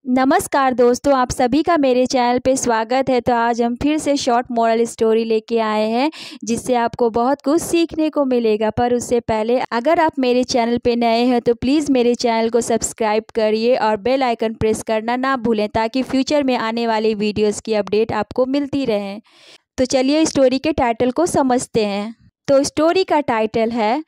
नमस्कार दोस्तों, आप सभी का मेरे चैनल पे स्वागत है। तो आज हम फिर से शॉर्ट मोरल स्टोरी लेके आए हैं जिससे आपको बहुत कुछ सीखने को मिलेगा। पर उससे पहले अगर आप मेरे चैनल पे नए हैं तो प्लीज़ मेरे चैनल को सब्सक्राइब करिए और बेल आइकन प्रेस करना ना भूलें ताकि फ्यूचर में आने वाली वीडियोज़ की अपडेट आपको मिलती रहे। तो चलिए स्टोरी के टाइटल को समझते हैं। तो स्टोरी का टाइटल है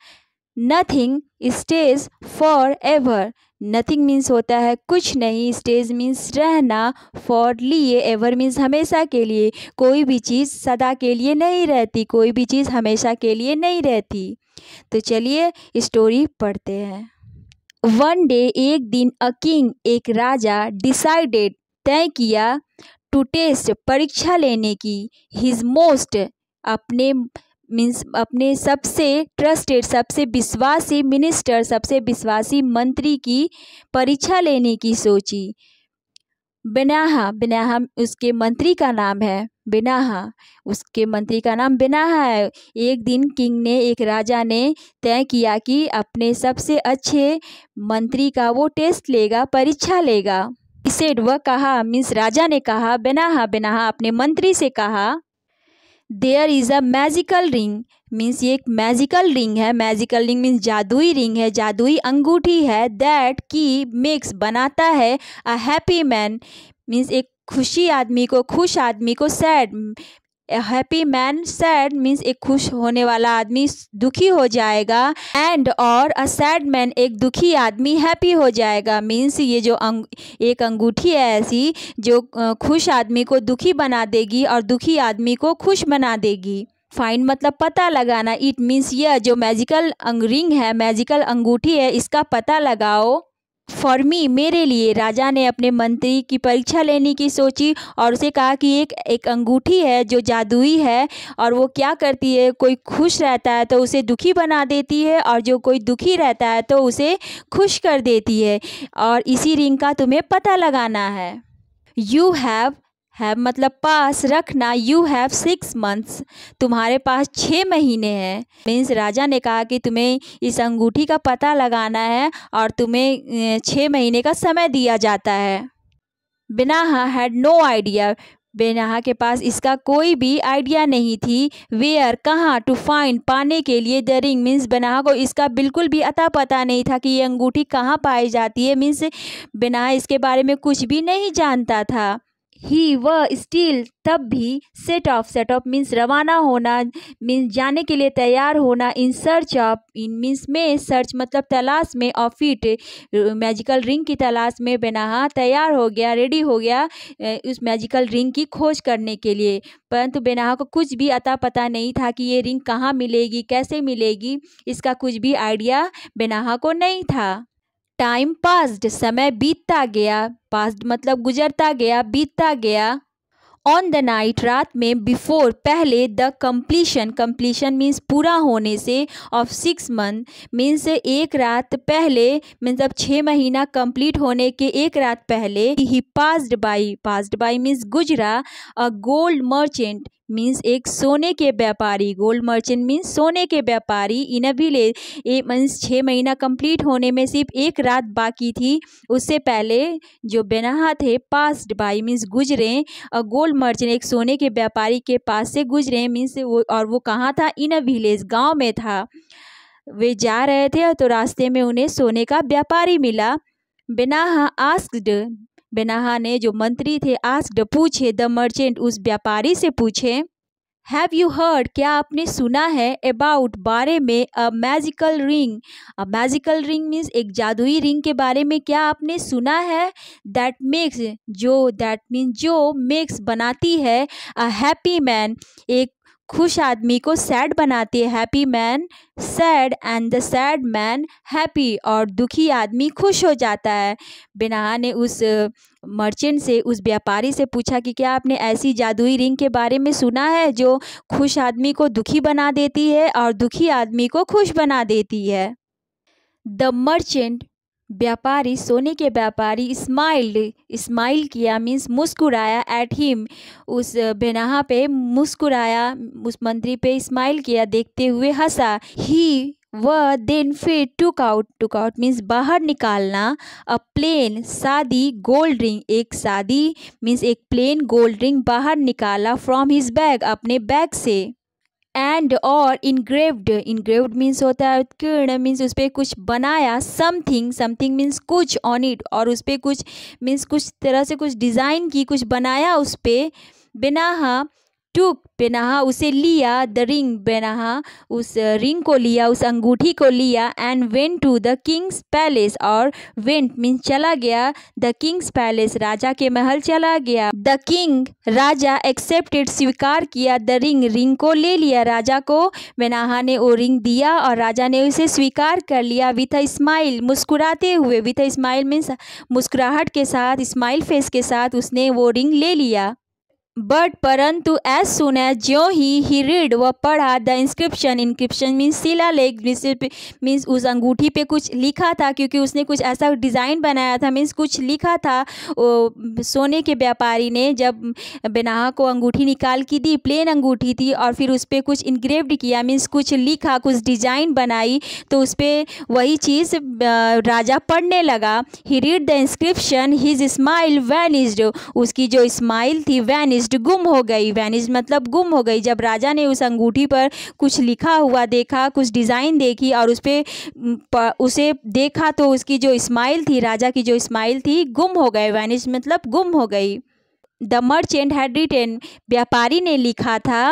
nothing stage for ever. Nothing means होता है कुछ नहीं, स्टेज मीन्स रहना, फॉर लिए, एवर मीन्स हमेशा के लिए। कोई भी चीज़ सदा के लिए नहीं रहती, कोई भी चीज़ हमेशा के लिए नहीं रहती। तो चलिए स्टोरी पढ़ते हैं। वन डे, एक दिन, अ किंग, एक राजा, डिसाइडेड, तय किया, टू टेस्ट, परीक्षा लेने की, हिज मोस्ट, अपने मीन्स अपने सबसे ट्रस्टेड, सबसे विश्वासी मिनिस्टर, सबसे विश्वासी मंत्री की परीक्षा लेने की सोची। बेनाहा, बेनाहा उसके मंत्री का नाम है। बेनाहा उसके मंत्री का नाम बेनाहा है। एक दिन किंग ने, एक राजा ने तय किया कि अपने सबसे अच्छे मंत्री का वो टेस्ट लेगा, परीक्षा लेगा। सेड, वह कहा, मीन्स राजा ने कहा, बेनाहा, बेनाहा अपने मंत्री से कहा, there is a magical ring, means ये एक मैजिकल रिंग है। मैजिकल रिंग मीन्स जादुई रिंग है, जादुई अंगूठी है। दैट की मेक्स, बनाता है, अ हैप्पी मैन, मीन्स एक खुशी आदमी को, खुश आदमी को, sad, happy man sad means एक खुश होने वाला आदमी दुखी हो जाएगा, एंड और अ सैड मैन एक दुखी आदमी हैप्पी हो जाएगा। मीन्स ये जो एक अंगूठी है ऐसी जो खुश आदमी को दुखी बना देगी और दुखी आदमी को खुश बना देगी। फाइंड मतलब पता लगाना। इट मीन्स यह जो मैजिकल रिंग है, मैजिकल अंगूठी है, इसका पता लगाओ। फॉर मी, मेरे लिए। राजा ने अपने मंत्री की परीक्षा लेने की सोची और उसे कहा कि एक अंगूठी है जो जादुई है और वो क्या करती है, कोई खुश रहता है तो उसे दुखी बना देती है और जो कोई दुखी रहता है तो उसे खुश कर देती है, और इसी रिंग का तुम्हें पता लगाना है। यू हैव मतलब पास, रखना। यू हैव 6 months, तुम्हारे पास 6 महीने हैं। मीन्स राजा ने कहा कि तुम्हें इस अंगूठी का पता लगाना है और तुम्हें 6 महीने का समय दिया जाता है। बेनाहा हैड नो आइडिया, बेनाहा के पास इसका कोई भी आइडिया नहीं थी। वेयर, कहाँ, टू फाइंड, पाने के लिए, द रिंग मीन्स बेनाहा को इसका बिल्कुल भी अता पता नहीं था कि ये अंगूठी कहाँ पाई जाती है। मीन्स बेनाहा इसके बारे में कुछ भी नहीं जानता था। ही, वह, स्टिल, तब भी, सेट ऑफ मीन्स रवाना होना, मीन्स जाने के लिए तैयार होना, in search of, in means में, सर्च मतलब तलाश में, ऑफ इट मैजिकल रिंग की तलाश में बेनाहा तैयार हो गया, रेडी हो गया उस मैजिकल रिंग की खोज करने के लिए। परंतु बेनाहा को कुछ भी अता पता नहीं था कि ये रिंग कहाँ मिलेगी, कैसे मिलेगी, इसका कुछ भी आइडिया बेनाहा को नहीं था। टाइम पास्ड, समय बीतता गया, पास्ड मतलब गुजरता गया, बीतता गया। ऑन द नाइट, रात में, बिफोर, पहले, द कंप्लीशन, कंप्लीशन मीन्स पूरा होने से, ऑफ 6 month मीन्स एक रात पहले, मीन्स अब 6 महीना कंप्लीट होने के एक रात पहले। ही पास्ड बाई मीन्स गुजरा, अ गोल्ड मर्चेंट मीन्स एक सोने के व्यापारी, गोल्ड मर्चेंट मीन्स सोने के व्यापारी, इन अ विलेज, ए मीन्स 6 महीना कंप्लीट होने में सिर्फ एक रात बाकी थी, उससे पहले जो बेनाहा थे, पास्ड बाई मीन्स गुजरे, अ गोल्ड मर्चेंट एक सोने के व्यापारी के पास से गुजरे, मीन्स वो, और वो कहाँ था, इन अ विलेज, गांव में था। वे जा रहे थे तो रास्ते में उन्हें सोने का व्यापारी मिला। बेनाहा आस्क्ड, बेनाहा ने, जो मंत्री थे, आस्क्ड, पूछे, द मर्चेंट, उस व्यापारी से पूछे, हैव यू हर्ड, क्या आपने सुना है, अबाउट, बारे में, अ मैजिकल रिंग, अ मैजिकल रिंग मीन्स एक जादुई रिंग के बारे में क्या आपने सुना है, दैट मेक्स, जो, दैट मीन्स जो, मेक्स बनाती है, अ हैप्पी मैन एक खुश आदमी को सैड बनाती है, happy man sad and the sad man happy, और दुखी आदमी खुश हो जाता है। बेनाहा ने उस मर्चेंट से, उस व्यापारी से पूछा कि क्या आपने ऐसी जादुई रिंग के बारे में सुना है जो खुश आदमी को दुखी बना देती है और दुखी आदमी को खुश बना देती है। द मर्चेंट, व्यापारी, सोने के व्यापारी, स्माइल किया मीन्स मुस्कुराया, एट हिम, उस बेनाहा पे मुस्कुराया, उस मंत्री पे स्माइल किया, देखते हुए हंसा। ही, वह देन फिर टुक आउट मीन्स बाहर निकालना, अ प्लेन सादी गोल्ड रिंग, एक सादी मीन्स एक प्लेन गोल्ड रिंग बाहर निकाला फ्रॉम हिज बैग, अपने बैग से। एंड और इनग्रेव्ड मीन्स होता है उत्कीर्ण, मीन्स उस पर कुछ बनाया, समथिंग मीन्स कुछ, ऑन इट और उस पर कुछ मीन्स कुछ तरह से कुछ डिज़ाइन की, कुछ बनाया उस पर। बेनाहा टुक, बेनाहा उसे लिया, द रिंग बेनाहा उस रिंग को लिया, उस अंगूठी को लिया। And went to the king's palace, और वेंट मीन्स चला गया, द किंग्स पैलेस राजा के महल चला गया। द किंग राजा एक्सेप्टेड स्वीकार किया, द रिंग रिंग को ले लिया राजा को, बेनाहा ने वो रिंग दिया और राजा ने उसे स्वीकार कर लिया। विथ अ स्माइल मुस्कुराते हुए, विथ अ स्माइल मीन्स मुस्कुराहट के साथ, स्माइल फेस के साथ उसने वो रिंग ले लिया। बट परंतु एज सुन एज ज्यों ही रीड वह पढ़ा, द इंस्क्रिप्शन मीन्स शिलालेख, मीन्स उस अंगूठी पे कुछ लिखा था, क्योंकि उसने कुछ ऐसा डिज़ाइन बनाया था, मीन्स कुछ लिखा था। सोने के व्यापारी ने जब बेनाहा को अंगूठी निकाल के दी, प्लेन अंगूठी थी, और फिर उस पर कुछ इंग्रेव्ड किया, मीन्स कुछ लिखा, कुछ डिज़ाइन बनाई, तो उस पर वही चीज़ राजा पढ़ने लगा। He read the inscription, his smile vanished, उसकी जो स्माइल थी वैनिस्ड गुम हो गई, वैनिश मतलब गुम हो गई। जब राजा ने उस अंगूठी पर कुछ लिखा हुआ देखा, कुछ डिज़ाइन देखी और उस पर उसे देखा, तो उसकी जो स्माइल थी, राजा की जो स्माइल थी, गुम हो गए, वैनिश मतलब गुम हो गई। द मर्चेंट हैड रिटेन, व्यापारी ने लिखा था,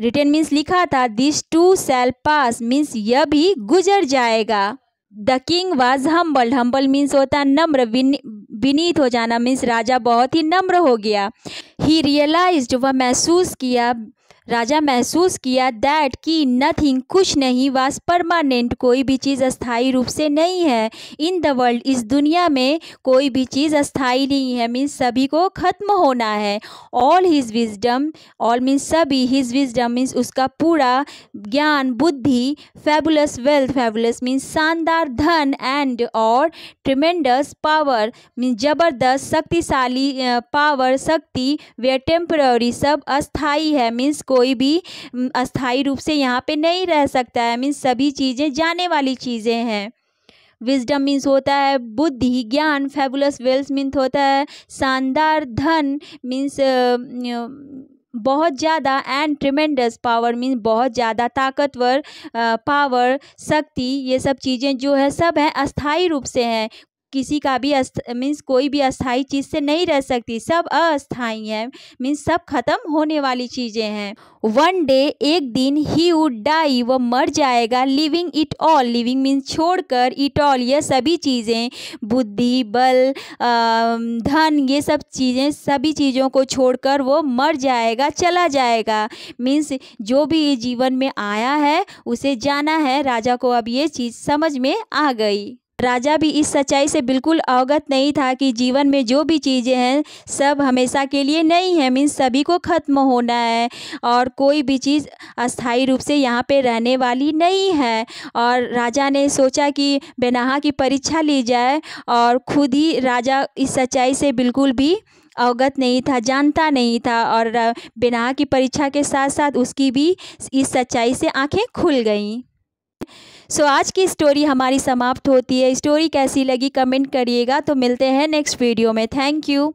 रिटेन मीन्स लिखा था, this to shell pass means यह भी गुजर जाएगा। The king was humble means होता है नम्र, विनीत हो जाना, मीन्स राजा बहुत ही नम्र हो गया। ही रियलाइज्ड, वह महसूस किया, राजा महसूस किया, दैट कि नथिंग कुछ नहीं, वाज परमानेंट कोई भी चीज़ अस्थायी रूप से नहीं है। इन द वर्ल्ड इस दुनिया में कोई भी चीज़ अस्थायी नहीं है, मीन्स सभी को खत्म होना है। All his wisdom, all means सभी, हिज विजडम मीन्स उसका पूरा ज्ञान बुद्धि, फैबुलस वेल्थ, फैबुलस मीन्स शानदार धन, एंड और ट्रिमेंडस पावर मीन्स जबरदस्त शक्तिशाली, पावर शक्ति, वे टेम्पररी सब अस्थाई है, मीन्स कोई भी अस्थाई रूप से यहाँ पे नहीं रह सकता है, मीन्स सभी चीज़ें जाने वाली चीज़ें हैं। विजडम मीन्स होता है बुद्धि ज्ञान, फैबुलस वेल्थ मीन्स होता है शानदार धन, मीन्स बहुत ज़्यादा, एंड ट्रिमेंडस पावर मीन्स बहुत ज़्यादा ताकतवर, पावर शक्ति, ये सब चीज़ें जो है सब हैं अस्थाई रूप से हैं। किसी का भी मीन्स कोई भी अस्थाई चीज़ से नहीं रह सकती, सब अस्थाई है, मीन्स सब खत्म होने वाली चीज़ें हैं। वन डे एक दिन, ही वुड डाई वह मर जाएगा, living it all, living means छोड़कर, इट ऑल यह सभी चीज़ें, बुद्धि बल धन ये सब चीज़ें, सभी चीज़ों को छोड़कर वो मर जाएगा, चला जाएगा, मीन्स जो भी जीवन में आया है उसे जाना है। राजा को अब ये चीज़ समझ में आ गई। राजा भी इस सच्चाई से बिल्कुल अवगत नहीं था कि जीवन में जो भी चीज़ें हैं सब हमेशा के लिए नहीं है, मीन्स सभी को ख़त्म होना है और कोई भी चीज़ अस्थाई रूप से यहाँ पे रहने वाली नहीं है। और राजा ने सोचा कि बेनाहा की परीक्षा ली जाए, और खुद ही राजा इस सच्चाई से बिल्कुल भी अवगत नहीं था, जानता नहीं था, और बेनाहा की परीक्षा के साथ साथ उसकी भी इस सच्चाई से आँखें खुल गईं। आज की स्टोरी हमारी समाप्त होती है। स्टोरी कैसी लगी कमेंट करिएगा। तो मिलते हैं नेक्स्ट वीडियो में। Thank you.